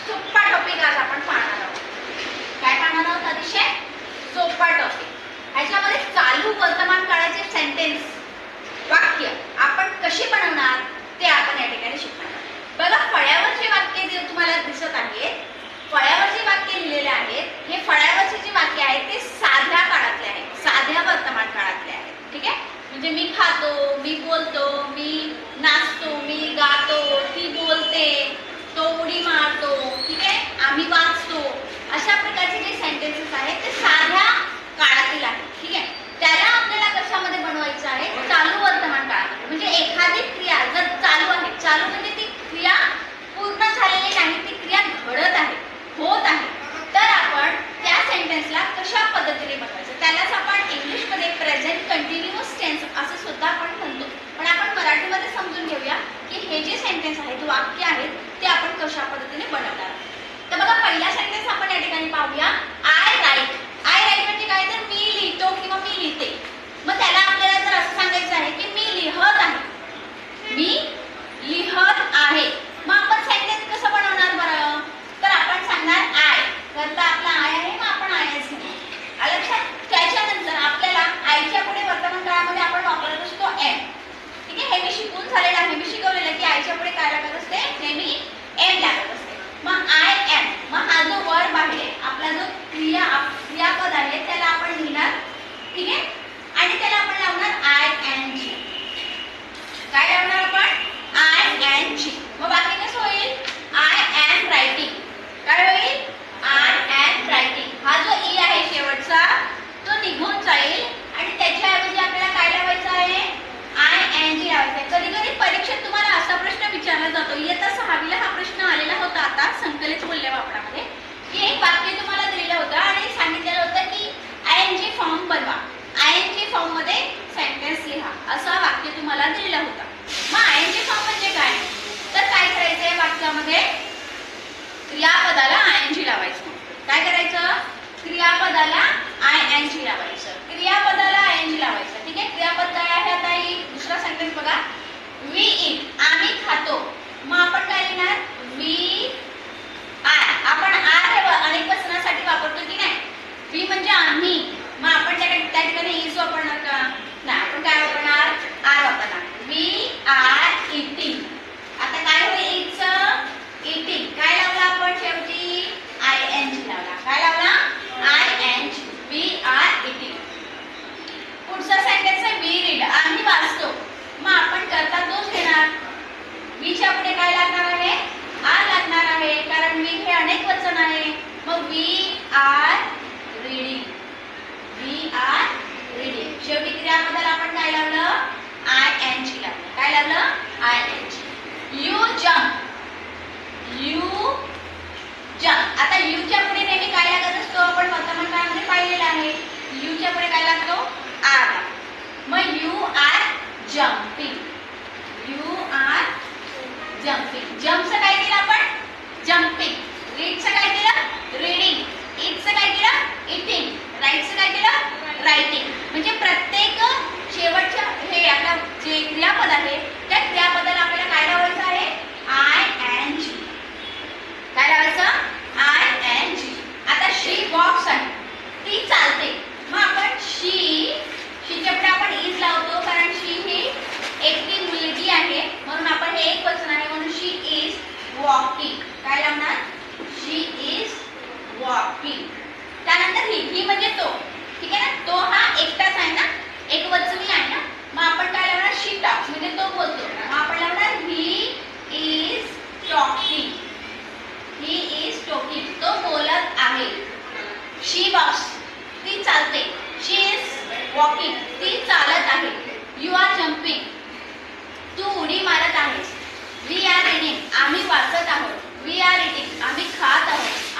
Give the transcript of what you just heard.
सोपा टॉपिक आज आपण पाहणार आहोत. काय पाहणार आहोत? अतिशय सोपा टॉपिक. ह्याच्यामध्ये चालू वर्तमान काळाचे सेंटेन्स वाक्य आपण कशी बनवणार ते आपण या ठिकाणी शिकणार. बघा, फळ्यावरचे वाक्य तुम्हाला दिसत आहेत. फळ्यावरचे वाक्य लिहिलेले आहेत. हे फळ्यावरचे जे वाक्य आहेत ते साध्या काळातले आहेत, साध्या वर्तमान काळातले आहेत. ठीक आहे. म्हणजे मी खातो, मी बोलतो, मी नाचतो, मी गातो, ती बोलते, तो उडी मारतो. ठीक आहे. आम्ही वाचतो. अशा प्रकारचे जे सेंटेन्सेस आहेत ते साध्या काळातील आहेत. ठीक आहे. त्याला आपल्याला कशामध्ये बनवायचं आहे? चालू वर्तमान काळामध्ये. म्हणजे एखादी क्रिया जर चालू आहे, चालू म्हणजे ती क्रिया पूर्ण झालेली नाही, ती क्रिया घडत आहे, होत आहे, तर आपण त्या सेंटेन्सला कशा पद्धतीने बनवायचं त्यालाच आपण इंग्लिशमध्ये प्रेझेंट कंटिन्युअस टेन्स असं सुद्धा आपण म्हणतो. पण आपण मराठीमध्ये समजून घेऊया की हे जे सेंटेन्स आहेत, वाक्य आहेत, ते आपण कशा पद्धतीने बनवणार. तर बघा, पहिला सेंटेन्स आपण या ठिकाणी पाहूया. I right. आय राईट म्हणजे काय? तर मी लिहितो किंवा मी लिहिते. मग त्याला आपल्याला जर असं सांगायचं आहे की मी लिहत आहे, मी लिहत आहे. मग आपण सेंटेन्स कसं बनवणार बरं? तर आपण सांगणार आय. करता आपला आय आहे, मग आपण आयच घेणार. लक्षात. त्याच्यानंतर आपल्याला आयच्या पुढे वर्तमान काळामध्ये आपण वापरत असतो एम. ठीक आहे. हे मी शिकून झालेलं आहे. मी शिकवलेलं की आयच्या पुढे काय लागत असते? नेहमी एम लागत असते. मग आय एम. मग हा जो वर्ब आहे, आपला जो क्रियापद आहे, त्याला आपण लिहिणार. ठीक आहे. आणि त्याला आपण लावणार आय एन जी. काय लावणार आपण? I N G. मग बाकी कसं होईल? I am writing. काय होईल? I am writing. हा जो ई आहे शेवटचा, तो निघून जाईल आणि त्याच्याऐवजी आपल्याला काय लावायचं आहे? आय एन जी लावायचं आहे. कधी कधी परीक्षेत तुम्हाला असा प्रश्न विचारला जातो. इयत्ता 6वीला हा प्रश्न आलेला होता आता संकलित मूल्यमापनामध्ये, की एक वाक्य तुम्हाला दिलेलं होतं आणि सांगितलेलं होतं की आय एन जी फॉर्म बनवा, आय एन जी फॉर्म मध्ये सेंटेन्स लिहा, असं वाक्य तुम्हाला दिलेलं होतं. मग आय एन जी फॉर्म म्हणजे काय? तर काय करायचंय वाक्यामध्ये? क्रियापदाला आय एन जी लावायचं. काय करायचं? क्रियापदाला आय एन जी लावायचं. क्रियापदाला आय एन जी लावायचं. ठीक आहे. क्रियापद काय आहे? आता ही दुसरा सेंटेन्स बघा. We eat. आम्ही खातो. मग आपण काय लिहिणार? We R. आपण आर हे अनेक वचनासाठी वापरतो की नाही? वी म्हणजे आम्ही. मग आपण त्या ठिकाणी इज वापरणार का? नाही. आपण काय वापरणार? आर वापरणार. We are eating. आता काय होईल? इटचं इटिंग. काय लावला आपण शेवटी? आय एन जी लावला. काय लावला? I N G. We are eating. पुढचा सेंटेन्स आहे वी रीड. आम्ही वाचतो. मग आपण करता तोच घेणार. वीच्या पुढे काय लागणार आहे? आर लागणार आहे, कारण वी हे अनेक वचन आहे. मग we are reading. We are reading. शेवटी क्रियापदाला आपण काय लावलं? आय एन जी लावलं. काय लावलं? I N G. You jump. You jump. आता यूच्या पुढे नेहमी काय लागत असतो? आपण वर्तमान काळामध्ये पाहिलेलं आहे. यूच्या पुढे काय लागतो? आर. मग you are jumping. You are jumping. जम्पचं काय केलं आपण? जम्पिंग. रीडचं काय केलं? रीडिंग. ईटचं काय केलं? ईटिंग. राईटचं काय केलं? रायटिंग. म्हणजे प्रत्येक शेवटच्या हे आपलं जे क्रियापद आहे त्या क्रियापदाला आपल्याला काय लावायचं आहे? I N G. काय लावायचं? I N G. आता शी वॉक्स आहे, ती चालते. मग आपण शीच्या पुढे आपण इज लावतो, कारण शी ही एकटी मुलगी आहे म्हणून आपण हे एक वचन आहे म्हणून शी इज वॉकिंग. काय लावणार? शी इज वॉकिंग. त्यानंतर ही म्हणजे तो. ठीक आहे ना? तो हा एकटाच आहे ना, एक वचनी आहे ना. मग आपण काय लावणार? शी टॉक्स म्हणजे तो बोलतो. मग आपण लावणार he is talking. He is talking. तो बोलत आहे. She walks. ती चालते. She is walking. ती चालत आहे. You are jumping. तू उडी मारत आहेस. We are reading. आम्ही वाचत आहोत. We are eating. आम्ही खात आहोत.